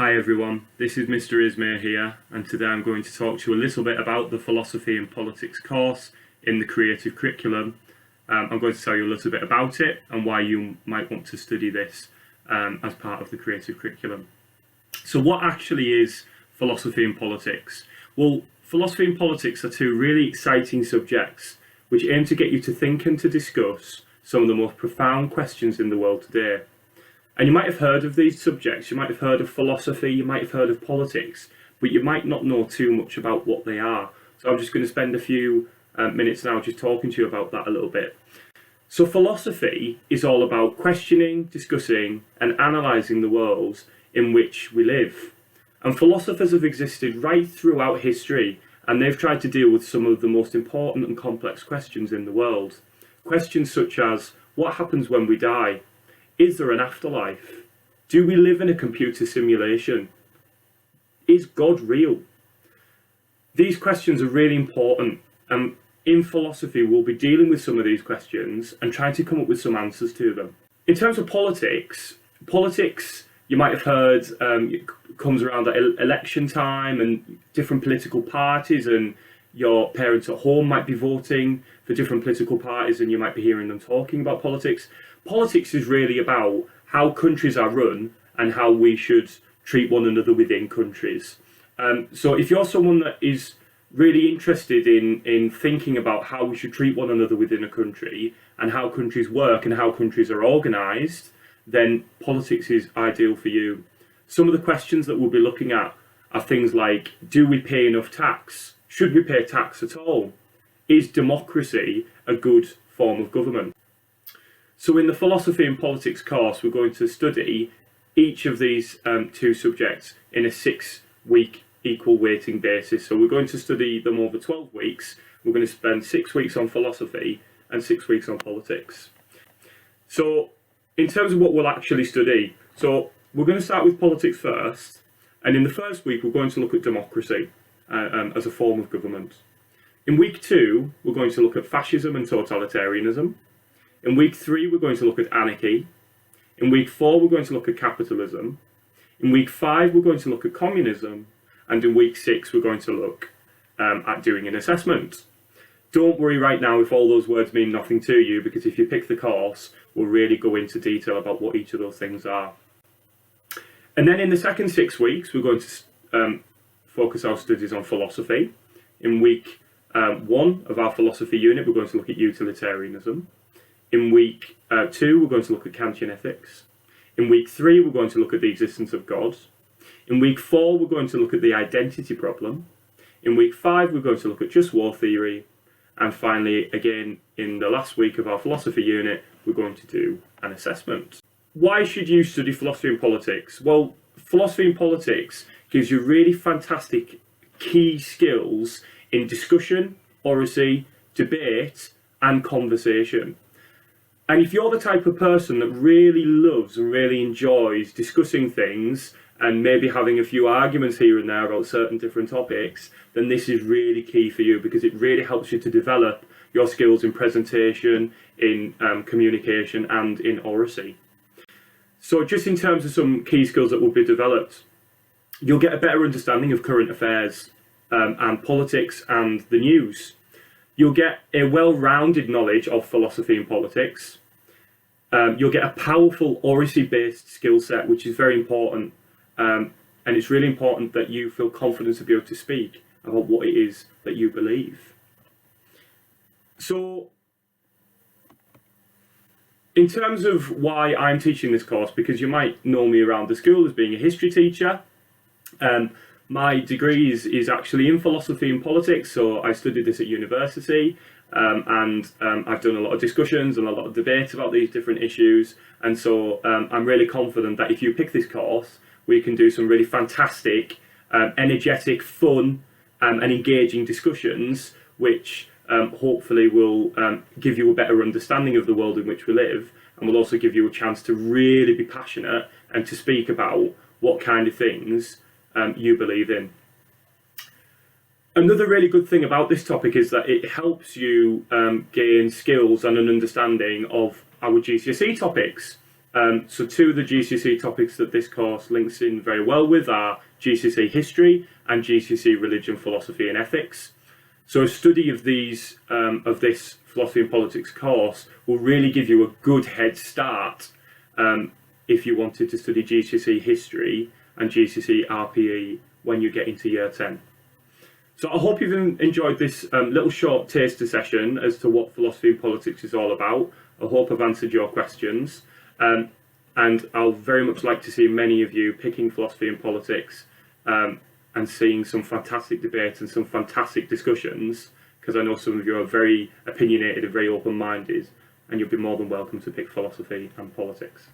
Hi everyone, this is Mr. Ismay here, and today I'm going to talk to you a little bit about the Philosophy and Politics course in the Creative Curriculum. I'm going to tell you a little bit about it and why you might want to study this as part of the Creative Curriculum. So what actually is Philosophy and Politics? Well, Philosophy and Politics are two really exciting subjects which aim to get you to think and to discuss some of the most profound questions in the world today. And you might have heard of these subjects, you might have heard of philosophy, you might have heard of politics, but you might not know too much about what they are. So I'm just going to spend a few minutes now just talking to you about that a little bit. So philosophy is all about questioning, discussing and analysing the world in which we live. And philosophers have existed right throughout history, and they've tried to deal with some of the most important and complex questions in the world. Questions such as, what happens when we die? Is there an afterlife? Do we live in a computer simulation? Is God real? These questions are really important, and in philosophy we'll be dealing with some of these questions and trying to come up with some answers to them. In terms of politics you might have heard comes around at election time, and different political parties and your parents at home might be voting for different political parties and you might be hearing them talking about politics. Politics is really about how countries are run and how we should treat one another within countries. So if you're someone that is really interested in thinking about how we should treat one another within a country and how countries work and how countries are organised, then politics is ideal for you. Some of the questions that we'll be looking at are things like, do we pay enough tax? Should we pay tax at all? Is democracy a good form of government? So in the Philosophy and Politics course, we're going to study each of these two subjects in a 6-week equal weighting basis. So we're going to study them over 12 weeks. We're going to spend 6 weeks on philosophy and 6 weeks on politics. So in terms of what we'll actually study, so we're going to start with politics first. And in the first week, we're going to look at democracy as a form of government. In week 2, we're going to look at fascism and totalitarianism. In week 3, we're going to look at anarchy. In week 4, we're going to look at capitalism. In week 5, we're going to look at communism. And in week 6, we're going to look at doing an assessment. Don't worry right now if all those words mean nothing to you, because if you pick the course, we'll really go into detail about what each of those things are. And then in the second 6 weeks, we're going to focus our studies on philosophy. In week 1 of our philosophy unit, we're going to look at utilitarianism. In week 2, we're going to look at Kantian ethics. In week 3, we're going to look at the existence of God. In week 4, we're going to look at the identity problem. In week 5, we're going to look at just war theory. And finally, again, in the last week of our philosophy unit, we're going to do an assessment. Why should you study philosophy and politics? Well, philosophy and politics gives you really fantastic key skills in discussion, oracy, debate, and conversation. And if you're the type of person that really loves and really enjoys discussing things and maybe having a few arguments here and there about certain different topics, then this is really key for you, because it really helps you to develop your skills in presentation, in communication and in oracy. So just in terms of some key skills that will be developed, you'll get a better understanding of current affairs and politics and the news. You'll get a well-rounded knowledge of philosophy and politics. You'll get a powerful oracy-based skill set, which is very important. And it's really important that you feel confident to be able to speak about what it is that you believe. So, in terms of why I'm teaching this course, because you might know me around the school as being a history teacher. My degree is actually in philosophy and politics, so I studied this at university, and I've done a lot of discussions and a lot of debate about these different issues, and so I'm really confident that if you pick this course, we can do some really fantastic, energetic, fun and engaging discussions, which hopefully will give you a better understanding of the world in which we live, and will also give you a chance to really be passionate and to speak about what kind of things you believe in. Another really good thing about this topic is that it helps you gain skills and an understanding of our GCSE topics. So two of the GCSE topics that this course links in very well with are GCSE history and GCSE religion, philosophy and ethics. So a study of these of this philosophy and politics course will really give you a good head start if you wanted to study GCSE history and GCSE RPE when you get into year 10. So I hope you've enjoyed this little short taster session as to what philosophy and politics is all about. I hope I've answered your questions. And I'll very much like to see many of you picking philosophy and politics and seeing some fantastic debates and some fantastic discussions, because I know some of you are very opinionated and very open-minded, and you'll be more than welcome to pick philosophy and politics.